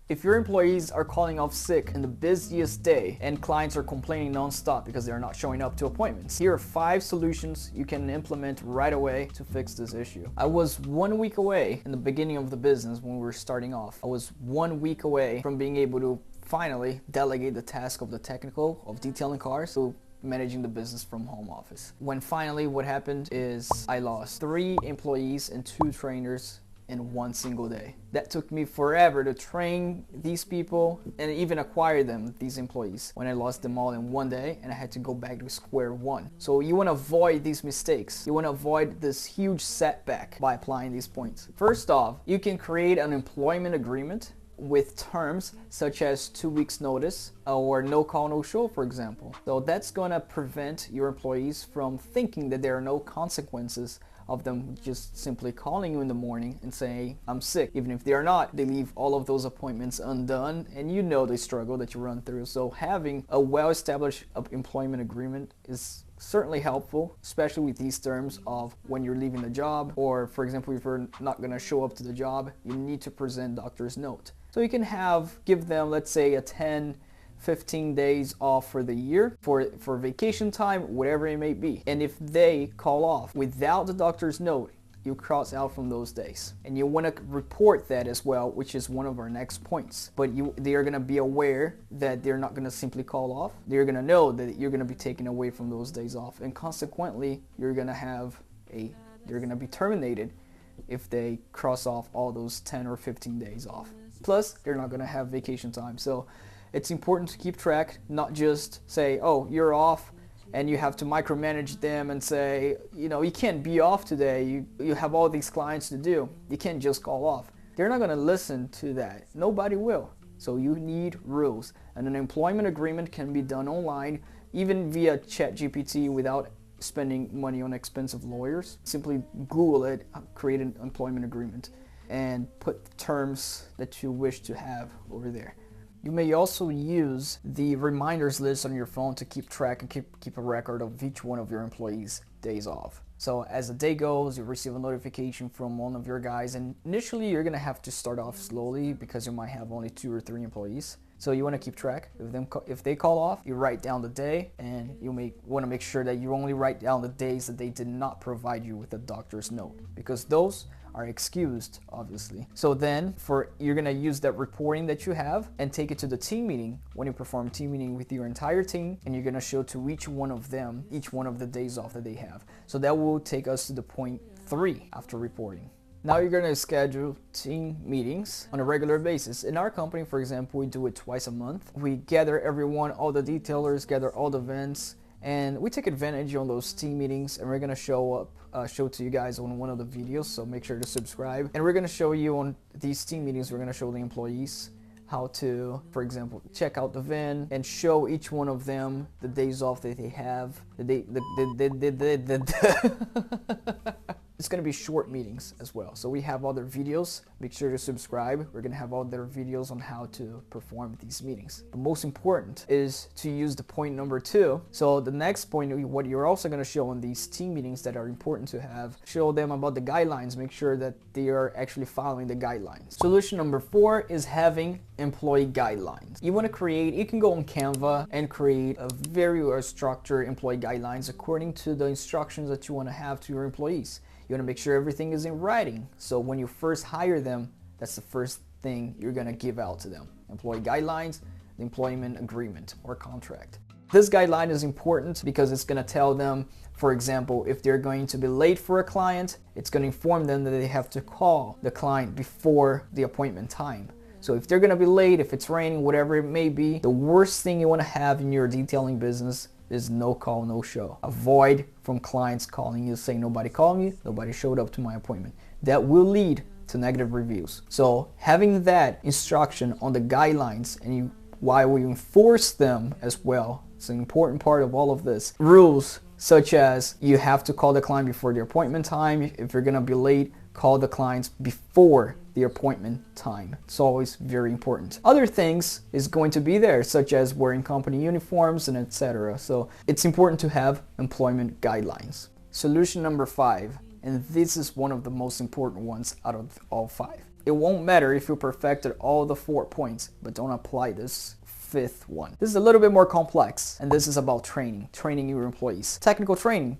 If your employees are calling off sick in the busiest day and clients are complaining non-stop because they're not showing up to appointments, here are 5 solutions you can implement right away to fix this issue. I was 1 week away in the beginning of the business when we were starting off. I was 1 week away from being able to finally delegate the task of the technical, of detailing cars, to managing the business from home office. When finally what happened is I lost 3 employees and 2 trainers in 1 single day. That took me forever to train these people and even acquire them, these employees, when I lost them all in 1 day and I had to go back to square one. So you want to avoid these mistakes. You want to avoid this huge setback by applying these points. First off, you can create an employment agreement with terms such as 2 weeks notice or no call, no show, for example. So that's going to prevent your employees from thinking that there are no consequences of them just simply calling you in the morning and saying, I'm sick. Even if they are not, they leave all of those appointments undone, and you know the struggle that you run through. So having a well-established employment agreement is certainly helpful, especially with these terms of when you're leaving the job, or for example, if you're not going to show up to the job, you need to present doctor's note. So you can give them, let's say, a 10-15 days off for the year, for vacation time, whatever it may be. And if they call off without the doctor's note, you cross out from those days. And you want to report that as well, which is one of our next points. But they are going to be aware that they're not going to simply call off. They're going to know that you're going to be taken away from those days off. And consequently, you're going to be terminated if they cross off all those 10 or 15 days off. Plus, they're not going to have vacation time. So it's important to keep track, not just say, oh, you're off, and you have to micromanage them and say, you know, you can't be off today. You have all these clients to do. You can't just call off. They're not going to listen to that. Nobody will. So you need rules. And an employment agreement can be done online, even via ChatGPT, without spending money on expensive lawyers. Simply Google it, create an employment agreement, and put terms that you wish to have over there. You may also use the reminders list on your phone to keep track and keep a record of each one of your employees' days off. So as the day goes, you receive a notification from one of your guys, and initially you're gonna have to start off slowly because you might have only 2 or 3 employees. So you want to keep track. If they call off, you write down the day, and you want to make sure that you only write down the days that they did not provide you with a doctor's note, because those are excused, obviously. So then you're gonna use that reporting that you have and take it to the team meeting when you perform team meeting with your entire team, and you're gonna show to each one of them each one of the days off that they have. So that will take us to the point 3 after reporting. Now you're gonna schedule team meetings on a regular basis. In our company, for example, we do it twice a month. We gather everyone, all the detailers, gather all the events, and we take advantage on those team meetings, and we're gonna show to you guys on one of the videos, so make sure to subscribe. And we're gonna show you on these team meetings, we're gonna show the employees how to, for example, check out the VIN and show each one of them the days off that they have. It's going to be short meetings as well. So we have other videos. Make sure to subscribe. We're going to have other videos on how to perform these meetings. But most important is to use the point number 2. So the next point, what you're also going to show in these team meetings that are important to have, show them about the guidelines. Make sure that they are actually following the guidelines. Solution number 4 is having employee guidelines. You can go on Canva and create a very structured employee guidelines according to the instructions that you want to have to your employees. You want to make sure everything is in writing. So when you first hire them, that's the first thing you're going to give out to them. Employee guidelines, the employment agreement or contract. This guideline is important because it's going to tell them, for example, if they're going to be late for a client, it's going to inform them that they have to call the client before the appointment time. So if they're going to be late, if it's raining, whatever it may be, the worst thing you want to have in your detailing business is no call, no show. Avoid from clients calling you saying nobody called me, nobody showed up to my appointment. That will lead to negative reviews. So having that instruction on the guidelines, and while we enforce them as well, it's an important part of all of this. Rules such as you have to call the client before the appointment time. If you're gonna be late, call the clients before the appointment time. It's always very important. Other things is going to be there, such as wearing company uniforms and etc. So it's important to have employment guidelines. Solution number 5, and this is one of the most important ones out of all 5. It won't matter if you perfected all the 4 points, but don't apply this 5th one. This is a little bit more complex, and this is about training your employees. Technical training,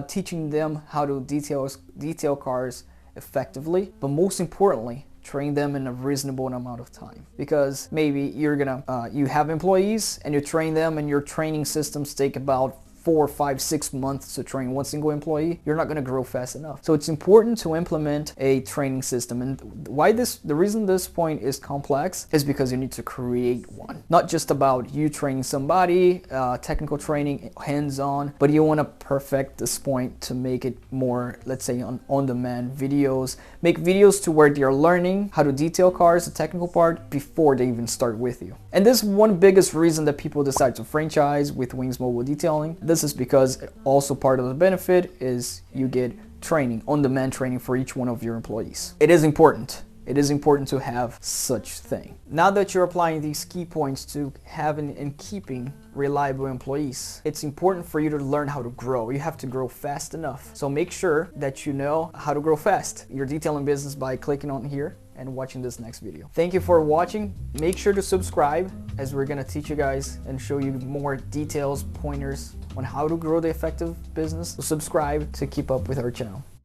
teaching them how to detail cars effectively, but most importantly, train them in a reasonable amount of time. Because maybe you have employees and you train them, and your training systems take about 4, 5, 6 months to train one single employee. You're not going to grow fast enough. So it's important to implement a training system. And the reason this point is complex is because you need to create one. Not just about you training somebody, technical training, hands-on, but you want to perfect this point to make it more, let's say, on-demand videos. Make videos to where they're learning how to detail cars, the technical part, before they even start with you. And this is one biggest reason that people decide to franchise with Wings Mobile Detailing. This is because also part of the benefit is you get training, on-demand training for each one of your employees. It is important. It is important to have such thing. Now that you're applying these key points to having and keeping reliable employees, it's important for you to learn how to grow. You have to grow fast enough. So make sure that you know how to grow fast your detailing business by clicking on here and watching this next video. Thank you for watching. Make sure to subscribe, as we're gonna teach you guys and show you more details, pointers on how to grow the effective business. So subscribe to keep up with our channel.